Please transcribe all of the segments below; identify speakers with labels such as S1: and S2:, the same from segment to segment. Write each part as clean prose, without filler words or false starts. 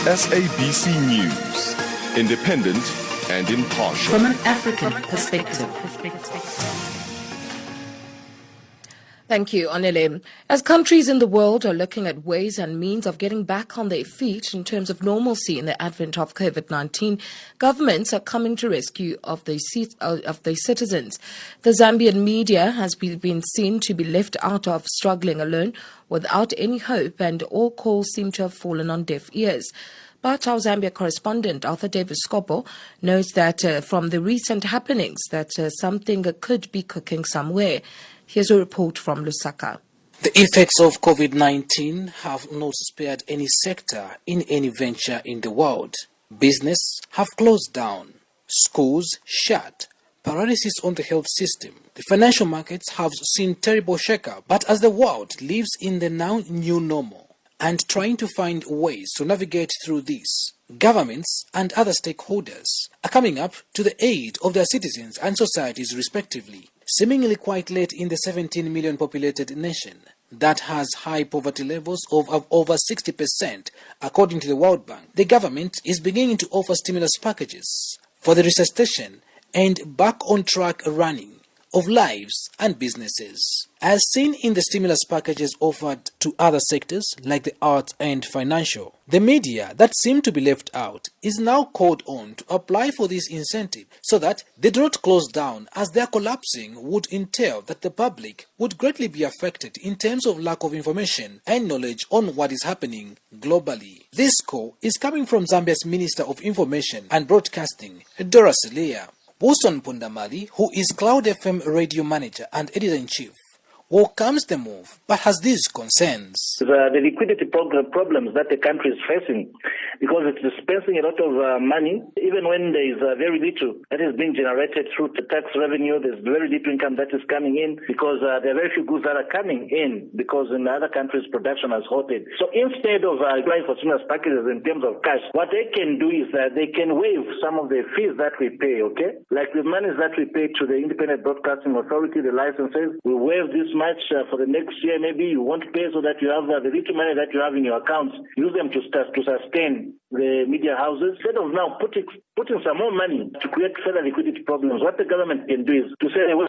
S1: SABC News, independent and impartial.
S2: From an African perspective.
S3: Thank you, Anele. As countries in the world are looking at ways and means of getting back on their feet in terms of normalcy in the advent of COVID-19, governments are coming to rescue of their citizens. The Zambian media has been seen to be left out of struggling alone without any hope, and all calls seem to have fallen on deaf ears. But our Zambia correspondent, Arthur Davis Skopo, knows that from the recent happenings that something could be cooking somewhere. Here's a report from Lusaka.
S4: The effects of COVID-19 have not spared any sector in any venture in the world. Business have closed down, schools shut, paralysis on the health system. The financial markets have seen terrible shakeup, but as the world lives in the now new normal and trying to find ways to navigate through this, governments and other stakeholders are coming up to the aid of their citizens and societies respectively. Seemingly quite late in the 17 million populated nation that has high poverty levels of over 60%, according to the World Bank, the government is beginning to offer stimulus packages for the resuscitation and back on track running of lives and businesses. As seen in the stimulus packages offered to other sectors like the arts and financial, the media that seem to be left out is now called on to apply for this incentive so that they do not close down, as their collapsing would entail that the public would greatly be affected in terms of lack of information and knowledge on what is happening globally. This call is coming from Zambia's Minister of Information and Broadcasting, Dora Silea. Wilson Pundamali, who is Cloud FM radio manager and editor-in-chief, welcomes the move, but has these concerns.
S5: The liquidity problems that the country is facing, because it's dispensing a lot of money, even when there is very little that is being generated through the tax revenue. There's very little income that is coming in because there are very few goods that are coming in because in other countries production has halted. So instead of applying for stimulus packages in terms of cash, what they can do is that they can waive some of the fees that we pay, okay? Like the monies that we pay to the Independent Broadcasting Authority, the licenses, we waive this much for the next year. Maybe you won't pay so that you have the little money that you have in your accounts, use them to sustain the media houses. Instead of now putting some more money to create further liquidity problems, what the government can do is to say away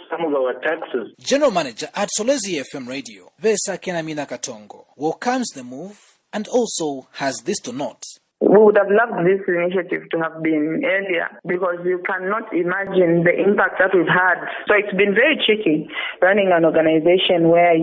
S5: some of our taxes.
S4: General Manager at Solezi FM Radio, Vesa Kenamina Katongo, welcomes the move and also has this to note.
S6: We would have loved this initiative to have been earlier because you cannot imagine the impact that we've had. So it's been very tricky running an organization where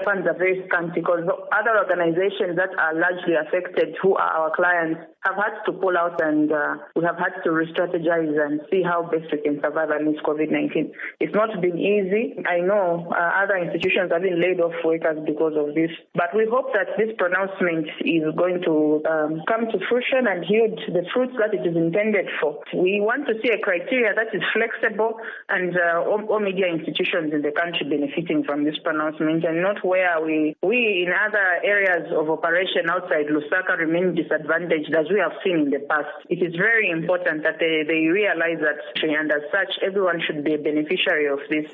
S6: funds are very scanty, because other organizations that are largely affected, who are our clients, have had to pull out, and we have had to re-strategize and see how best we can survive amidst COVID-19. It's not been easy. I know other institutions have been laid off workers because of this, but we hope that this pronouncement is going to come to fruition and yield the fruits that it is intended for. We want to see a criteria that is flexible and all media institutions in the country benefiting from this pronouncement, and not where we in other areas of operation outside Lusaka remain disadvantaged as we have seen in the past. It is very important that they realize that, and as such, everyone should be a beneficiary of this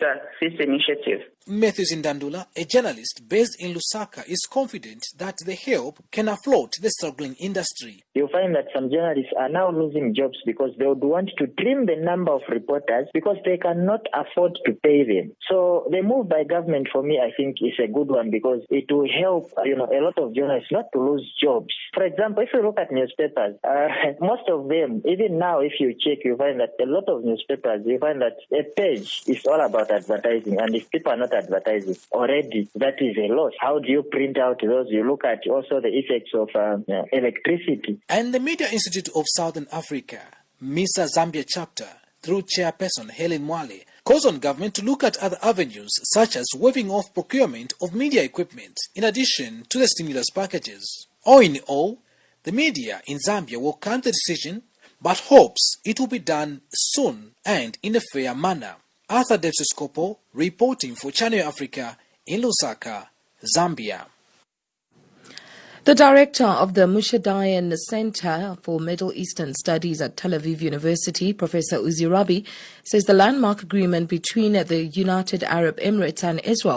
S6: initiative.
S4: Matthew Zindandula, a journalist based in Lusaka, is confident that the help can afloat the struggling industry.
S7: You'll find that some journalists are now losing jobs because they would want to trim the number of reporters because they cannot afford to pay them. So the move by government, for me, I think is a good one because it will help, a lot of journalists not to lose jobs. For example, if you look at newspapers, most of them, even now, if you check, you find that a lot of newspapers, you find that a page is all about advertising, and if people are not advertising already, that is a loss. How do you print out those? You look at also the effects of electricity.
S4: And the Media Institute of Southern Africa, MISA Zambia chapter, through chairperson Helen Mwale, calls on government to look at other avenues such as waiving off procurement of media equipment in addition to the stimulus packages. All in all, the media in Zambia will count the decision but hopes it will be done soon and in a fair manner. Arthur Devseskopo reporting for Channel Africa in Lusaka, Zambia.
S3: The director of the Mushadayan Center for Middle Eastern Studies at Tel Aviv University, Professor Uzi Rabi, says the landmark agreement between the United Arab Emirates and Israel